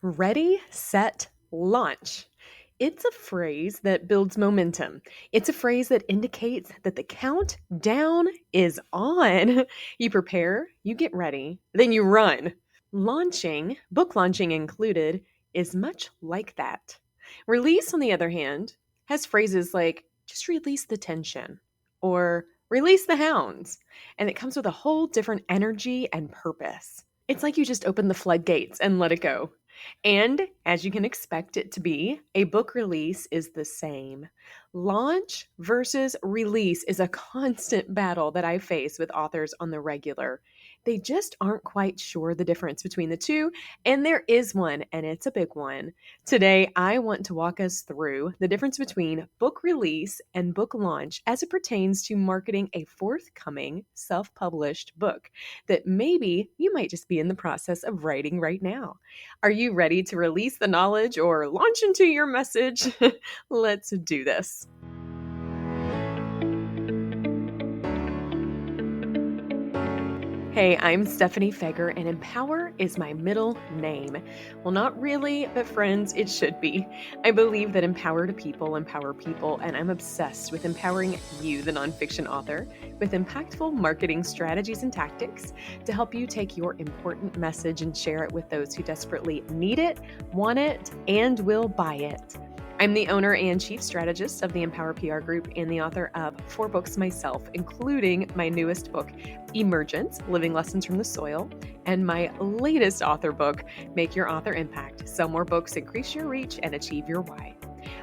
Ready, set, launch. It's a phrase that builds momentum. It's a phrase that indicates that the countdown is on. You prepare, you get ready, then you run. Launching, book launching included, is much like that. Release, on the other hand, has phrases like just release the tension or release the hounds, and it comes with a whole different energy and purpose. It's like you just open the floodgates and let it go. And as you can expect it to be, a book release is the same. Launch versus release is a constant battle that I face with authors on the regular. They just aren't quite sure the difference between the two, and there is one, and it's a big one. Today, I want to walk us through the difference between book release and book launch as it pertains to marketing a forthcoming self published book that maybe you might just be in the process of writing right now. Are you ready to release the knowledge or launch into your message? Let's do this. Hey, I'm Stephanie Feger, and Empower is my middle name. Well, not really, but friends, it should be. I believe that empowered people empower people, and I'm obsessed with empowering you, the nonfiction author, with impactful marketing strategies and tactics to help you take your important message and share it with those who desperately need it, want it, and will buy it. I'm the owner and chief strategist of the Empower PR Group and the author of 4 books myself, including my newest book, Emergence, Living Lessons from the Soil, and my latest author book, Make Your Author Impact, Sell More Books, Increase Your Reach, and Achieve Your Why.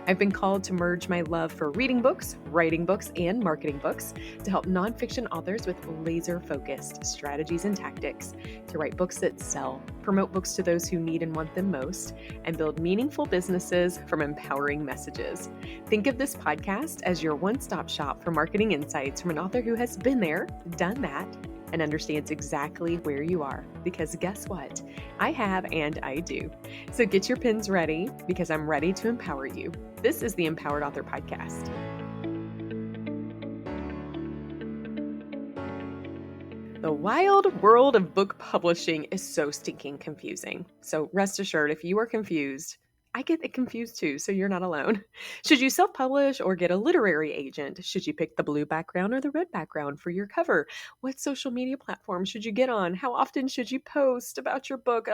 I've been called to merge my love for reading books, writing books, and marketing books to help nonfiction authors with laser-focused strategies and tactics to write books that sell, promote books to those who need and want them most, and build meaningful businesses from empowering messages. Think of this podcast as your one-stop shop for marketing insights from an author who has been there, done that, and understands exactly where you are. Because guess what? I have and I do. So get your pens ready because I'm ready to empower you. This is the Empowered Author Podcast. The wild world of book publishing is so stinking confusing. So rest assured, if you are confused, I get it confused too, so you're not alone. Should you self-publish or get a literary agent? Should you pick the blue background or the red background for your cover? What social media platform should you get on? How often should you post about your book?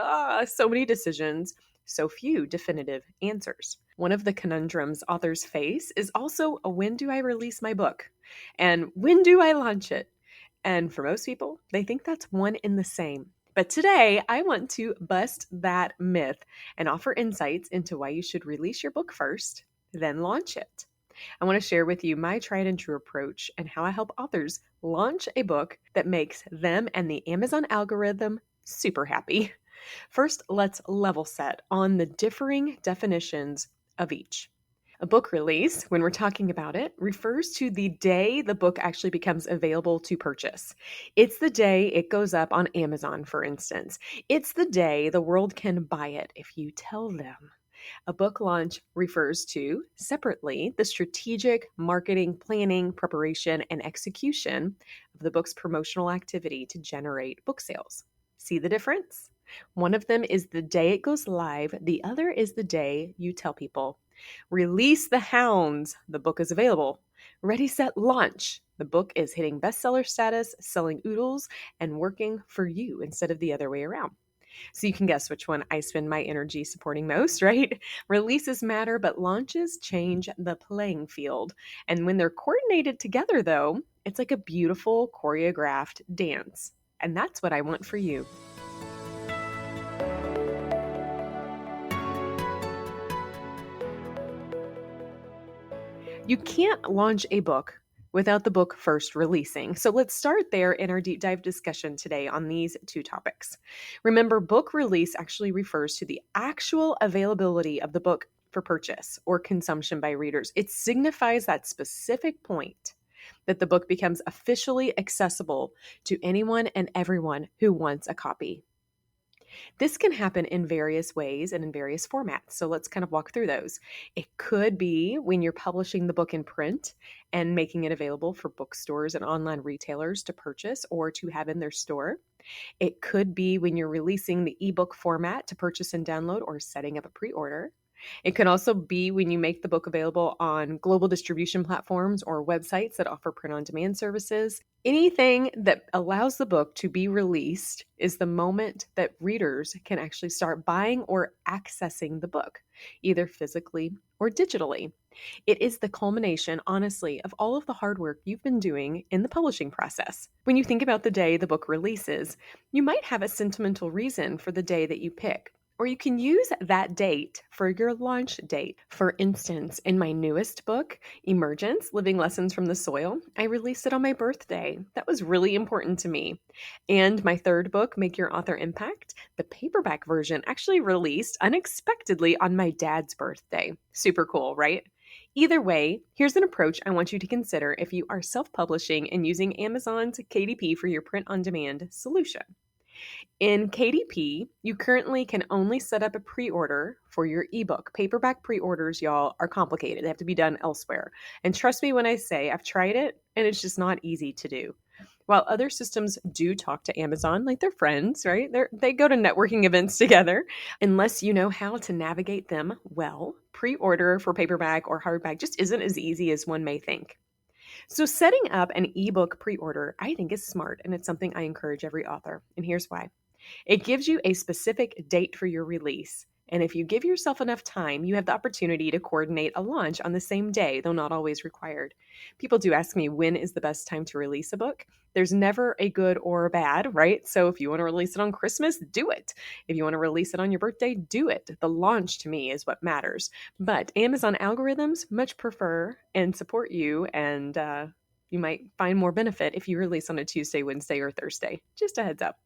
So many decisions, so few definitive answers. One of the conundrums authors face is also when do I release my book? And when do I launch it? And for most people, they think that's one and the same. But today, I want to bust that myth and offer insights into why you should release your book first, then launch it. I want to share with you my tried and true approach and how I help authors launch a book that makes them and the Amazon algorithm super happy. First, let's level set on the differing definitions of each. A book release, when we're talking about it, refers to the day the book actually becomes available to purchase. It's the day it goes up on Amazon, for instance. It's the day the world can buy it if you tell them. A book launch refers to, separately, the strategic marketing, planning, preparation, and execution of the book's promotional activity to generate book sales. See the difference? One of them is the day it goes live. The other is the day you tell people. Release the hounds. The book is available. Ready, set, launch. The book is hitting bestseller status, selling oodles, and working for you instead of the other way around. So you can guess which one I spend my energy supporting most, right? Releases matter, but launches change the playing field. And when they're coordinated together, though, it's like a beautiful choreographed dance. And that's what I want for you. You can't launch a book without the book first releasing. So let's start there in our deep dive discussion today on these two topics. Remember, book release actually refers to the actual availability of the book for purchase or consumption by readers. It signifies that specific point that the book becomes officially accessible to anyone and everyone who wants a copy. This can happen in various ways and in various formats. So let's kind of walk through those. It could be when you're publishing the book in print and making it available for bookstores and online retailers to purchase or to have in their store. It could be when you're releasing the ebook format to purchase and download or setting up a pre order. It can also be when you make the book available on global distribution platforms or websites that offer print on demand services. Anything that allows the book to be released is the moment that readers can actually start buying or accessing the book, either physically or digitally. It is the culmination, honestly, of all of the hard work you've been doing in the publishing process. When you think about the day the book releases, you might have a sentimental reason for the day that you pick. Or you can use that date for your launch date. For instance, in my newest book, Emergence Living Lessons from the Soil, I released it on my birthday. That was really important to me. And my third book, Make Your Author Impact, the paperback version actually released unexpectedly on my dad's birthday. Super cool, right? Either way, here's an approach I want you to consider if you are self publishing and using Amazon's KDP for your print on demand solution. In KDP, you currently can only set up a pre order for your ebook. Paperback pre orders, y'all, are complicated. They have to be done elsewhere. And trust me when I say I've tried it and it's just not easy to do. While other systems do talk to Amazon like they're friends, right? They go to networking events together. Unless you know how to navigate them well, pre order for paperback or hardback just isn't as easy as one may think. So, setting up an ebook pre order, I think, is smart, and it's something I encourage every author. And here's why. It gives you a specific date for your release. And if you give yourself enough time, you have the opportunity to coordinate a launch on the same day, though not always required. People do ask me, when is the best time to release a book? There's never a good or a bad, right? So if you want to release it on Christmas, do it. If you want to release it on your birthday, do it. The launch to me is what matters. But Amazon algorithms much prefer and support you, and you might find more benefit if you release on a Tuesday, Wednesday, or Thursday. Just a heads up.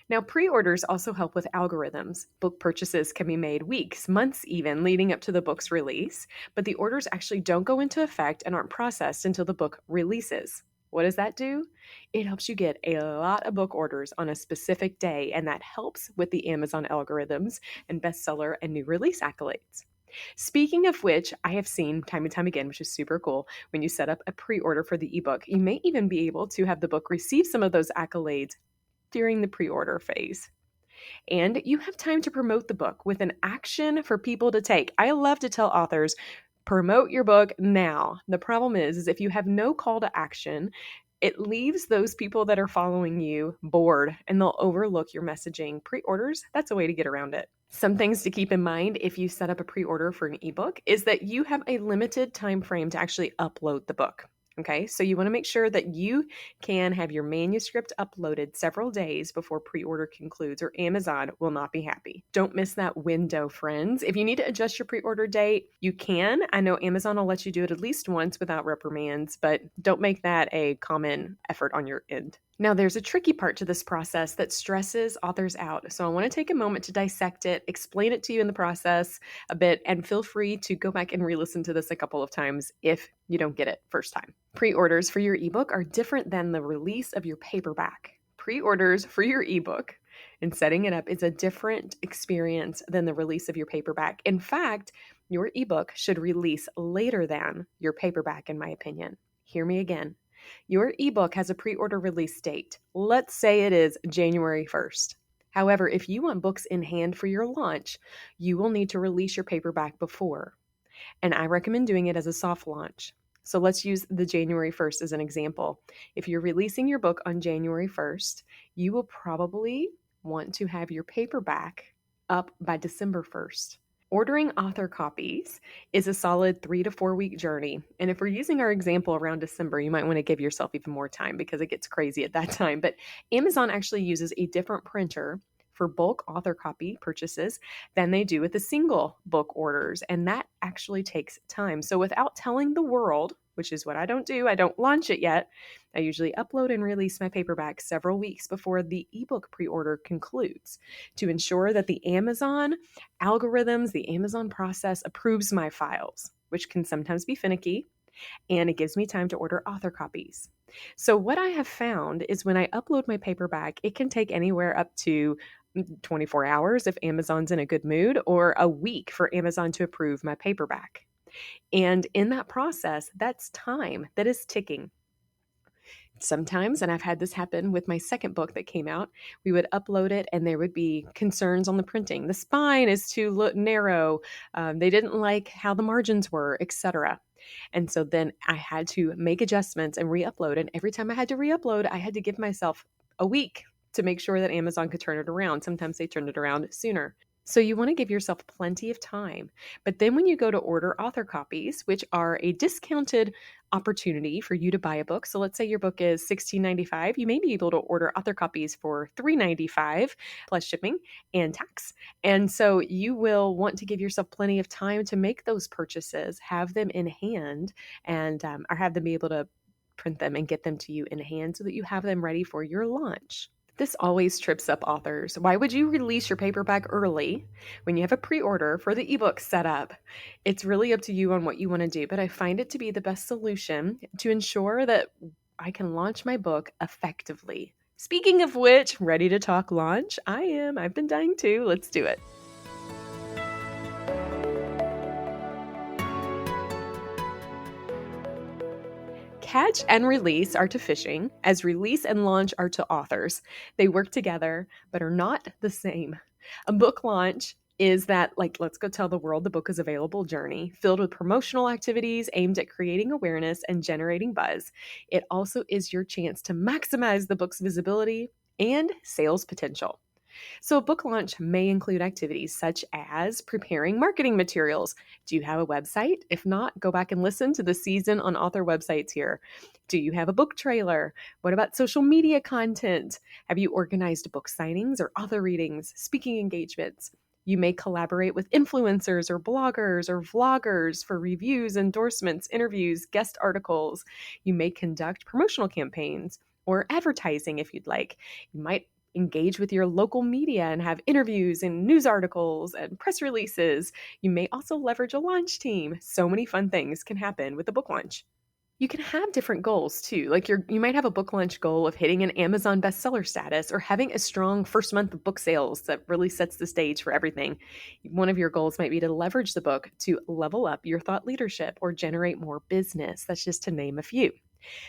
Now, pre orders also help with algorithms. Book purchases can be made weeks, months even, leading up to the book's release, but the orders actually don't go into effect and aren't processed until the book releases. What does that do? It helps you get a lot of book orders on a specific day, and that helps with the Amazon algorithms and bestseller and new release accolades. Speaking of which, I have seen time and time again, which is super cool, when you set up a pre order for the ebook, you may even be able to have the book receive some of those accolades during the pre-order phase. And you have time to promote the book with an action for people to take. I love to tell authors, promote your book now. The problem is if you have no call to action, it leaves those people that are following you bored and they'll overlook your messaging. Pre-orders, that's a way to get around it. Some things to keep in mind if you set up a pre-order for an ebook is that you have a limited time frame to actually upload the book. Okay, so you want to make sure that you can have your manuscript uploaded several days before pre-order concludes, or Amazon will not be happy. Don't miss that window, friends. If you need to adjust your pre-order date, you can. I know Amazon will let you do it at least once without reprimands, but don't make that a common effort on your end. Now, there's a tricky part to this process that stresses authors out. So I want to take a moment to dissect it, explain it to you in the process a bit, and feel free to go back and re-listen to this a couple of times if you don't get it first time. Pre-orders for your ebook are different than the release of your paperback. Pre-orders for your ebook and setting it up is a different experience than the release of your paperback. In fact, your ebook should release later than your paperback, in my opinion. Hear me again. Your ebook has a pre-order release date. Let's say it is January 1st. However, if you want books in hand for your launch, you will need to release your paperback before. And I recommend doing it as a soft launch. So let's use the January 1st as an example. If you're releasing your book on January 1st, you will probably want to have your paperback up by December 1st. Ordering author copies is a solid 3 to 4 week journey. And if we're using our example around December, you might want to give yourself even more time because it gets crazy at that time. But Amazon actually uses a different printer for bulk author copy purchases than they do with the single book orders. And that actually takes time. So without telling the world, which is what I don't do, I don't launch it yet, I usually upload and release my paperback several weeks before the ebook pre-order concludes to ensure that the Amazon algorithms, the Amazon process approves my files, which can sometimes be finicky, and it gives me time to order author copies. So what I have found is when I upload my paperback, it can take anywhere up to 24 hours if Amazon's in a good mood, or a week for Amazon to approve my paperback. And in that process, that's time that is ticking. Sometimes, and I've had this happen with my second book that came out, we would upload it and there would be concerns on the printing. The spine is too narrow. They didn't like how the margins were, etc. And so then I had to make adjustments and re-upload. And every time I had to re-upload, I had to give myself a week to make sure that Amazon could turn it around. Sometimes they turned it around sooner. So you want to give yourself plenty of time. But then when you go to order author copies, which are a discounted opportunity for you to buy a book. So let's say your book is $16.95, you may be able to order author copies for $3.95 plus shipping and tax. And so you will want to give yourself plenty of time to make those purchases, have them in hand, and or have them be able to print them and get them to you in hand so that you have them ready for your launch. This always trips up authors. Why would you release your paperback early when you have a pre-order for the ebook set up? It's really up to you on what you want to do, but I find it to be the best solution to ensure that I can launch my book effectively. Speaking of which, ready to talk launch? I am. I've been dying too. Let's do it. Catch and release are to fishing, as release and launch are to authors. They work together, but are not the same. A book launch is that, like, let's go tell the world the book is available journey filled with promotional activities aimed at creating awareness and generating buzz. It also is your chance to maximize the book's visibility and sales potential. So, a book launch may include activities such as preparing marketing materials. Do you have a website? If not, go back and listen to the season on author websites here. Do you have a book trailer? What about social media content? Have you organized book signings or author readings, speaking engagements? You may collaborate with influencers or bloggers or vloggers for reviews, endorsements, interviews, guest articles. You may conduct promotional campaigns or advertising if you'd like. You might engage with your local media and have interviews and news articles and press releases. You may also leverage a launch team. So many fun things can happen with a book launch. You can have different goals too. Like you might have a book launch goal of hitting an Amazon bestseller status or having a strong first month of book sales that really sets the stage for everything. One of your goals might be to leverage the book to level up your thought leadership or generate more business. That's just to name a few.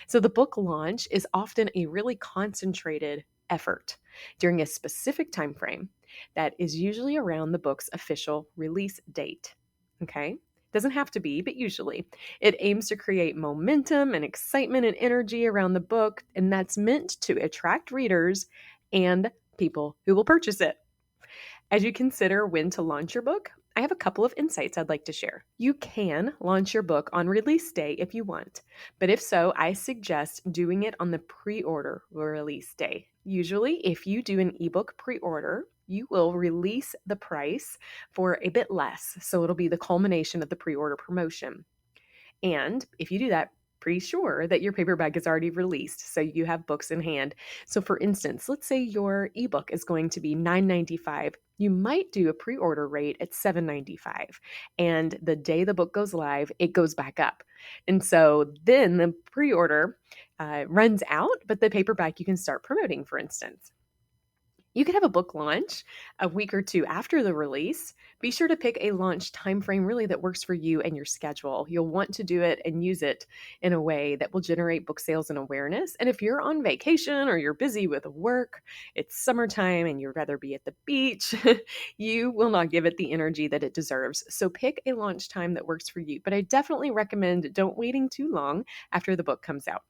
So the book launch is often a really concentrated effort during a specific time frame that is usually around the book's official release date. Okay? Doesn't have to be, but usually. It aims to create momentum and excitement and energy around the book, and that's meant to attract readers and people who will purchase it. As you consider when to launch your book, I have a couple of insights I'd like to share. You can launch your book on release day if you want, but if so, I suggest doing it on the pre-order release day. Usually, if you do an ebook pre-order, you will release the price for a bit less, so it'll be the culmination of the pre-order promotion. And if you do that, pretty sure that your paperback is already released, so you have books in hand. So for instance, let's say your ebook is going to be $9.95. You might do a pre-order rate at $7.95. And the day the book goes live, it goes back up. And so then the pre-order runs out, but the paperback you can start promoting, for instance. You could have a book launch a week or two after the release. Be sure to pick a launch timeframe really that works for you and your schedule. You'll want to do it and use it in a way that will generate book sales and awareness. And if you're on vacation or you're busy with work, it's summertime and you'd rather be at the beach, you will not give it the energy that it deserves. So pick a launch time that works for you. But I definitely recommend don't waiting too long after the book comes out.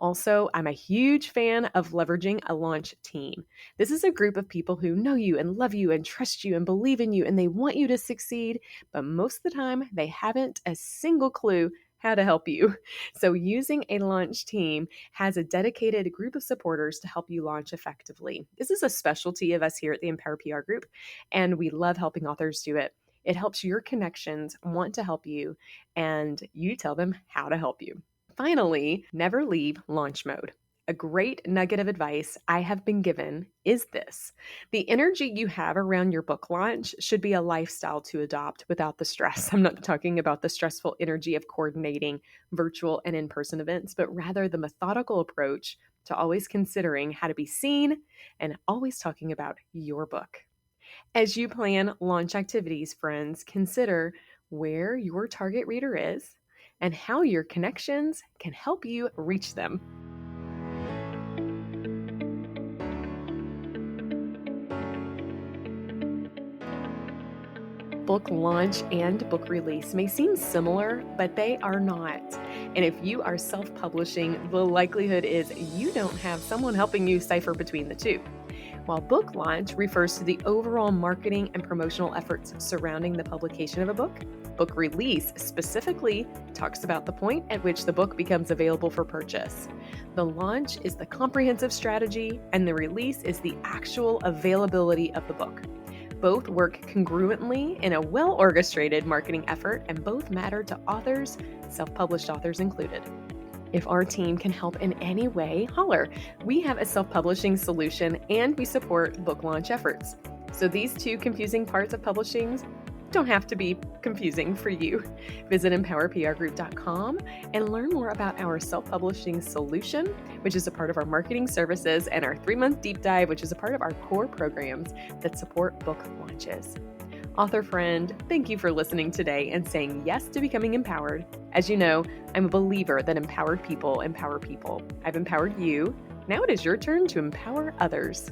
Also, I'm a huge fan of leveraging a launch team. This is a group of people who know you and love you and trust you and believe in you, and they want you to succeed, but most of the time they haven't a single clue how to help you. So using a launch team has a dedicated group of supporters to help you launch effectively. This is a specialty of us here at the Empower PR Group, and we love helping authors do it. It helps your connections want to help you, and you tell them how to help you. Finally, never leave launch mode. A great nugget of advice I have been given is this: the energy you have around your book launch should be a lifestyle to adopt without the stress. I'm not talking about the stressful energy of coordinating virtual and in-person events, but rather the methodical approach to always considering how to be seen and always talking about your book. As you plan launch activities, friends, consider where your target reader is and how your connections can help you reach them. book launch and book release may seem similar, but they are not. And if you are self-publishing, the likelihood is you don't have someone helping you cipher between the two. While book launch refers to the overall marketing and promotional efforts surrounding the publication of a book, book release specifically talks about the point at which the book becomes available for purchase. The launch is the comprehensive strategy, and the release is the actual availability of the book. Both work congruently in a well-orchestrated marketing effort, and both matter to authors, self-published authors included. If our team can help in any way, holler. We have a self-publishing solution and we support book launch efforts. So these two confusing parts of publishing don't have to be confusing for you. Visit empowerprgroup.com and learn more about our self-publishing solution, which is a part of our marketing services, and our 3-month deep dive, which is a part of our core programs that support book launches. Author friend, thank you for listening today and saying yes to becoming empowered. As you know, I'm a believer that empowered people empower people. I've empowered you. Now it is your turn to empower others.